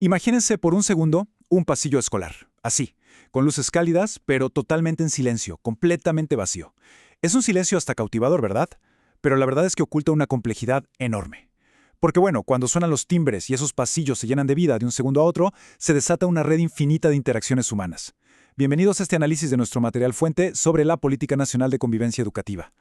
Imagínense por un segundo un pasillo escolar, así, con luces cálidas, pero totalmente en silencio, completamente vacío. Es un silencio hasta cautivador, ¿verdad? Pero la verdad es que oculta una complejidad enorme. Porque bueno, cuando suenan los timbres y esos pasillos se llenan de vida de un segundo a otro, se desata una red infinita de interacciones humanas. Bienvenidos a este análisis de nuestro material fuente sobre la Política Nacional de Convivencia Educativa.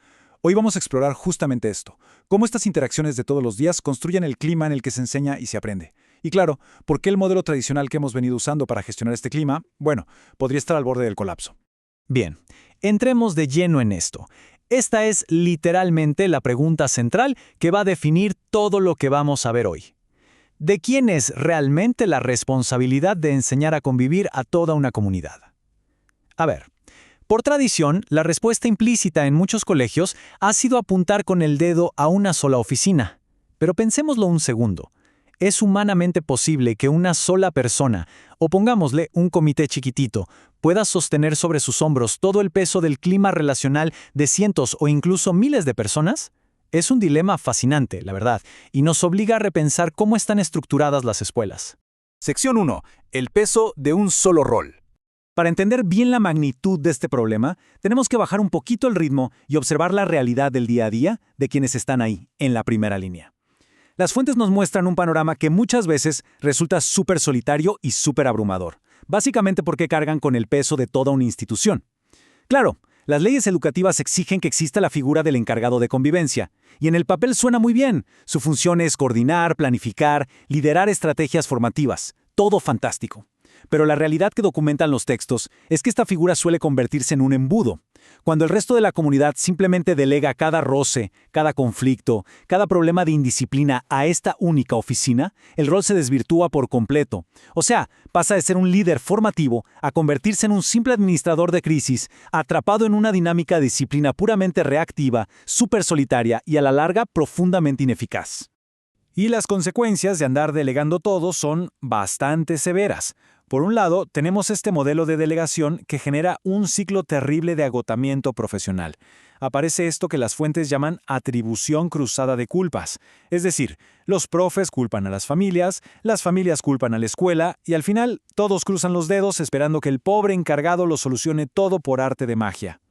Hoy vamos a explorar justamente esto, cómo estas interacciones de todos los días construyen el clima en el que se enseña y se aprende. Y claro, ¿por qué el modelo tradicional que hemos venido usando para gestionar este clima, bueno, podría estar al borde del colapso? Bien, entremos de lleno en esto. Esta es literalmente la pregunta central que va a definir todo lo que vamos a ver hoy. ¿De quién es realmente la responsabilidad de enseñar a convivir a toda una comunidad? A ver, por tradición, la respuesta implícita en muchos colegios ha sido apuntar con el dedo a una sola oficina. Pero pensémoslo un segundo. ¿Es humanamente posible que una sola persona, o pongámosle un comité chiquitito, pueda sostener sobre sus hombros todo el peso del clima relacional de cientos o incluso miles de personas? Es un dilema fascinante, la verdad, y nos obliga a repensar cómo están estructuradas las escuelas. Sección 1. El peso de un solo rol. Para entender bien la magnitud de este problema, tenemos que bajar un poquito el ritmo y observar la realidad del día a día de quienes están ahí, en la primera línea. Las fuentes nos muestran un panorama que muchas veces resulta súper solitario y súper abrumador, básicamente porque cargan con el peso de toda una institución. Claro, las leyes educativas exigen que exista la figura del encargado de convivencia, y en el papel suena muy bien. Su función es coordinar, planificar, liderar estrategias formativas, todo fantástico. Pero la realidad que documentan los textos es que esta figura suele convertirse en un embudo. Cuando el resto de la comunidad simplemente delega cada roce, cada conflicto, cada problema de indisciplina a esta única oficina, el rol se desvirtúa por completo. O sea, pasa de ser un líder formativo a convertirse en un simple administrador de crisis, atrapado en una dinámica de disciplina puramente reactiva, súper solitaria y a la larga profundamente ineficaz. Y las consecuencias de andar delegando todo son bastante severas. Por un lado, tenemos este modelo de delegación que genera un ciclo terrible de agotamiento profesional. Aparece esto que las fuentes llaman atribución cruzada de culpas. Es decir, los profes culpan a las familias culpan a la escuela y al final todos cruzan los dedos esperando que el pobre encargado lo solucione todo por arte de magia.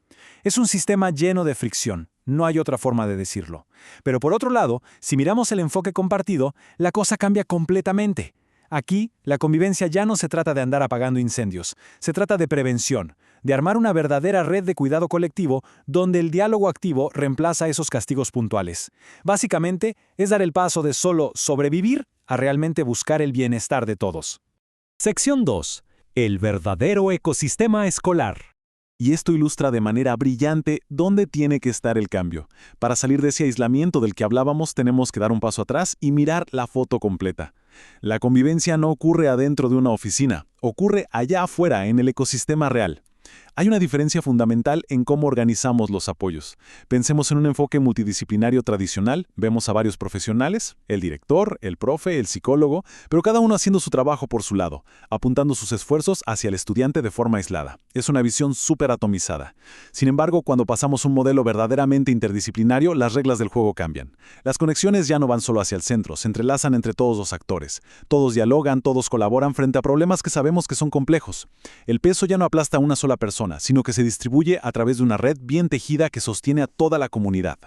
Es un sistema lleno de fricción, no hay otra forma de decirlo. Pero por otro lado, si miramos el enfoque compartido, la cosa cambia completamente. Aquí, la convivencia ya no se trata de andar apagando incendios, se trata de prevención, de armar una verdadera red de cuidado colectivo donde el diálogo activo reemplaza esos castigos puntuales. Básicamente, es dar el paso de solo sobrevivir a realmente buscar el bienestar de todos. Sección 2. El verdadero ecosistema escolar. Y esto ilustra de manera brillante dónde tiene que estar el cambio. Para salir de ese aislamiento del que hablábamos, tenemos que dar un paso atrás y mirar la foto completa. La convivencia no ocurre adentro de una oficina, ocurre allá afuera, en el ecosistema real. Hay una diferencia fundamental en cómo organizamos los apoyos. Pensemos en un enfoque multidisciplinario tradicional, vemos a varios profesionales, el director, el profe, el psicólogo, pero cada uno haciendo su trabajo por su lado, apuntando sus esfuerzos hacia el estudiante de forma aislada. Es una visión súper atomizada. Sin embargo, cuando pasamos a un modelo verdaderamente interdisciplinario, las reglas del juego cambian. Las conexiones ya no van solo hacia el centro, se entrelazan entre todos los actores. Todos dialogan, todos colaboran frente a problemas que sabemos que son complejos. El peso ya no aplasta a una sola persona, sino que se distribuye a través de una red bien tejida que sostiene a toda la comunidad.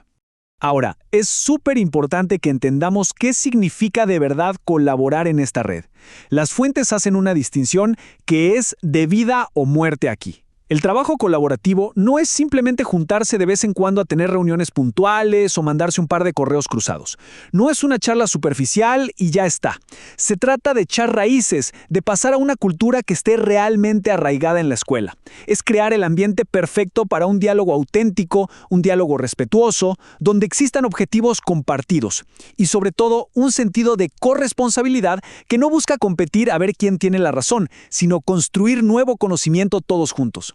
Ahora, es súper importante que entendamos qué significa de verdad colaborar en esta red. Las fuentes hacen una distinción que es de vida o muerte aquí. El trabajo colaborativo no es simplemente juntarse de vez en cuando a tener reuniones puntuales o mandarse un par de correos cruzados. No es una charla superficial y ya está. Se trata de echar raíces, de pasar a una cultura que esté realmente arraigada en la escuela. Es crear el ambiente perfecto para un diálogo auténtico, un diálogo respetuoso, donde existan objetivos compartidos y sobre todo un sentido de corresponsabilidad que no busca competir a ver quién tiene la razón, sino construir nuevo conocimiento todos juntos.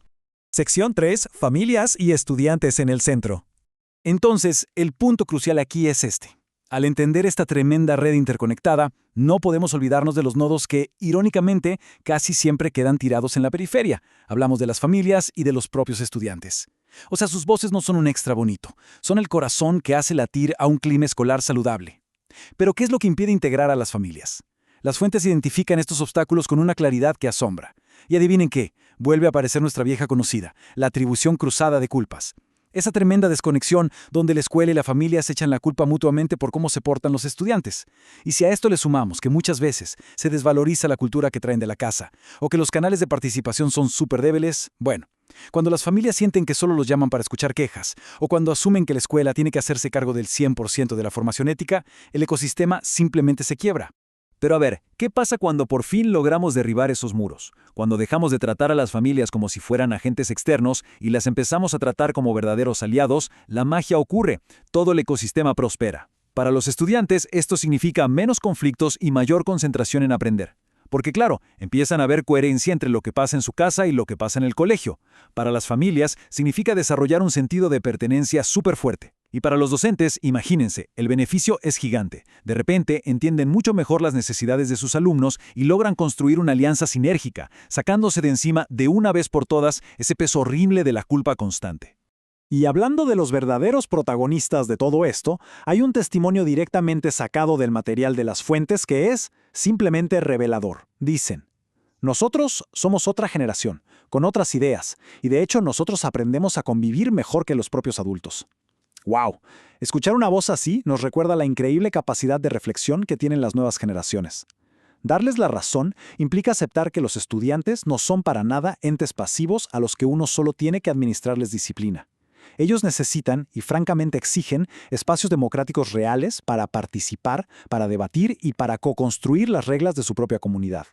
Sección 3. Familias y estudiantes en el centro. Entonces, el punto crucial aquí es este. Al entender esta tremenda red interconectada, no podemos olvidarnos de los nodos que, irónicamente, casi siempre quedan tirados en la periferia. Hablamos de las familias y de los propios estudiantes. O sea, sus voces no son un extra bonito, son el corazón que hace latir a un clima escolar saludable. Pero, ¿qué es lo que impide integrar a las familias? Las fuentes identifican estos obstáculos con una claridad que asombra. Y adivinen qué, vuelve a aparecer nuestra vieja conocida, la atribución cruzada de culpas. Esa tremenda desconexión donde la escuela y la familia se echan la culpa mutuamente por cómo se portan los estudiantes. Y si a esto le sumamos que muchas veces se desvaloriza la cultura que traen de la casa, o que los canales de participación son súper débiles, bueno, cuando las familias sienten que solo los llaman para escuchar quejas, o cuando asumen que la escuela tiene que hacerse cargo del 100% de la formación ética, el ecosistema simplemente se quiebra. Pero a ver, ¿qué pasa cuando por fin logramos derribar esos muros? Cuando dejamos de tratar a las familias como si fueran agentes externos y las empezamos a tratar como verdaderos aliados, la magia ocurre, todo el ecosistema prospera. Para los estudiantes, esto significa menos conflictos y mayor concentración en aprender. Porque claro, empiezan a ver coherencia entre lo que pasa en su casa y lo que pasa en el colegio. Para las familias, significa desarrollar un sentido de pertenencia súper fuerte. Y para los docentes, imagínense, el beneficio es gigante. De repente, entienden mucho mejor las necesidades de sus alumnos y logran construir una alianza sinérgica, sacándose de encima de una vez por todas ese peso horrible de la culpa constante. Y hablando de los verdaderos protagonistas de todo esto, hay un testimonio directamente sacado del material de las fuentes que es simplemente revelador. Dicen: nosotros somos otra generación, con otras ideas, y de hecho nosotros aprendemos a convivir mejor que los propios adultos. ¡Wow! Escuchar una voz así nos recuerda la increíble capacidad de reflexión que tienen las nuevas generaciones. Darles la razón implica aceptar que los estudiantes no son para nada entes pasivos a los que uno solo tiene que administrarles disciplina. Ellos necesitan, y francamente exigen, espacios democráticos reales para participar, para debatir y para co-construir las reglas de su propia comunidad.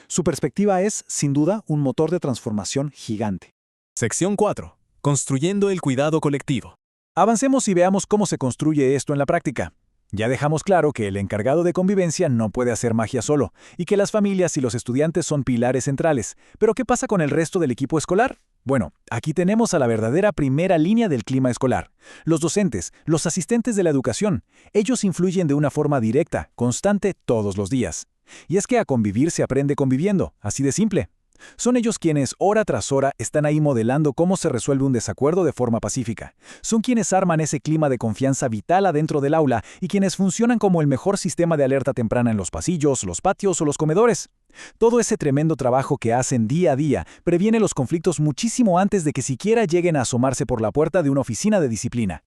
Su perspectiva es, sin duda, un motor de transformación gigante. Sección 4. Construyendo el cuidado colectivo. Avancemos y veamos cómo se construye esto en la práctica. Ya dejamos claro que el encargado de convivencia no puede hacer magia solo, y que las familias y los estudiantes son pilares centrales. Pero ¿qué pasa con el resto del equipo escolar? Bueno, aquí tenemos a la verdadera primera línea del clima escolar. Los docentes, los asistentes de la educación. Ellos influyen de una forma directa, constante, todos los días. Y es que a convivir se aprende conviviendo, así de simple. Son ellos quienes, hora tras hora, están ahí modelando cómo se resuelve un desacuerdo de forma pacífica. Son quienes arman ese clima de confianza vital adentro del aula y quienes funcionan como el mejor sistema de alerta temprana en los pasillos, los patios o los comedores. Todo ese tremendo trabajo que hacen día a día previene los conflictos muchísimo antes de que siquiera lleguen a asomarse por la puerta de una oficina de disciplina.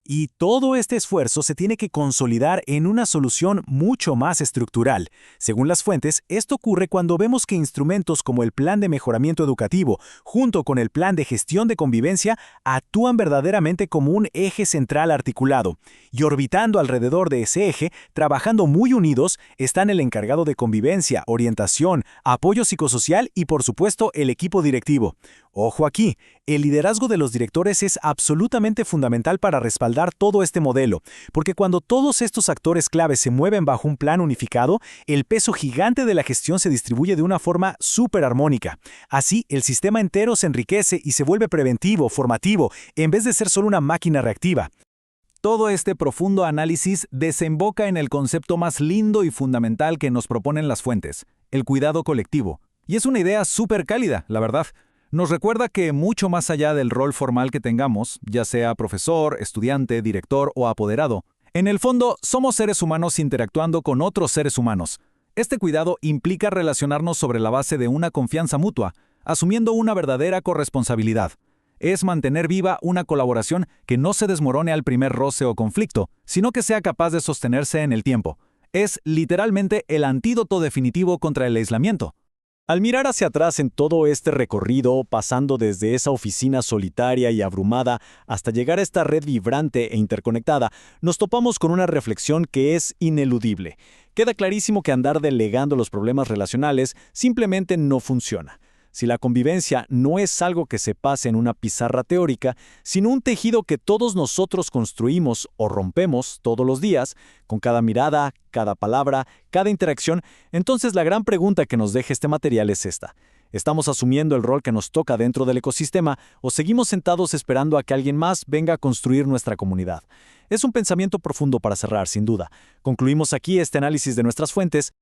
Y todo este esfuerzo se tiene que consolidar en una solución mucho más estructural. Según las fuentes, esto ocurre cuando vemos que instrumentos como el Plan de Mejoramiento Educativo, junto con el Plan de Gestión de Convivencia, actúan verdaderamente como un eje central articulado. Y orbitando alrededor de ese eje, trabajando muy unidos, están el encargado de convivencia, orientación, apoyo psicosocial y, por supuesto, el equipo directivo. Ojo aquí, el liderazgo de los directores es absolutamente fundamental para respaldar todo este modelo, porque cuando todos estos actores claves se mueven bajo un plan unificado, el peso gigante de la gestión se distribuye de una forma súper armónica. Así, el sistema entero se enriquece y se vuelve preventivo, formativo, en vez de ser solo una máquina reactiva. Todo este profundo análisis desemboca en el concepto más lindo y fundamental que nos proponen las fuentes, el cuidado colectivo. Y es una idea súper cálida, la verdad. Nos recuerda que mucho más allá del rol formal que tengamos, ya sea profesor, estudiante, director o apoderado, en el fondo somos seres humanos interactuando con otros seres humanos. Este cuidado implica relacionarnos sobre la base de una confianza mutua, asumiendo una verdadera corresponsabilidad. Es mantener viva una colaboración que no se desmorone al primer roce o conflicto, sino que sea capaz de sostenerse en el tiempo. Es literalmente el antídoto definitivo contra el aislamiento. Al mirar hacia atrás en todo este recorrido, pasando desde esa oficina solitaria y abrumada hasta llegar a esta red vibrante e interconectada, nos topamos con una reflexión que es ineludible. Queda clarísimo que andar delegando los problemas relacionales simplemente no funciona. Si la convivencia no es algo que se pase en una pizarra teórica, sino un tejido que todos nosotros construimos o rompemos todos los días, con cada mirada, cada palabra, cada interacción, entonces la gran pregunta que nos deja este material es esta. ¿Estamos asumiendo el rol que nos toca dentro del ecosistema o seguimos sentados esperando a que alguien más venga a construir nuestra comunidad? Es un pensamiento profundo para cerrar, sin duda. Concluimos aquí este análisis de nuestras fuentes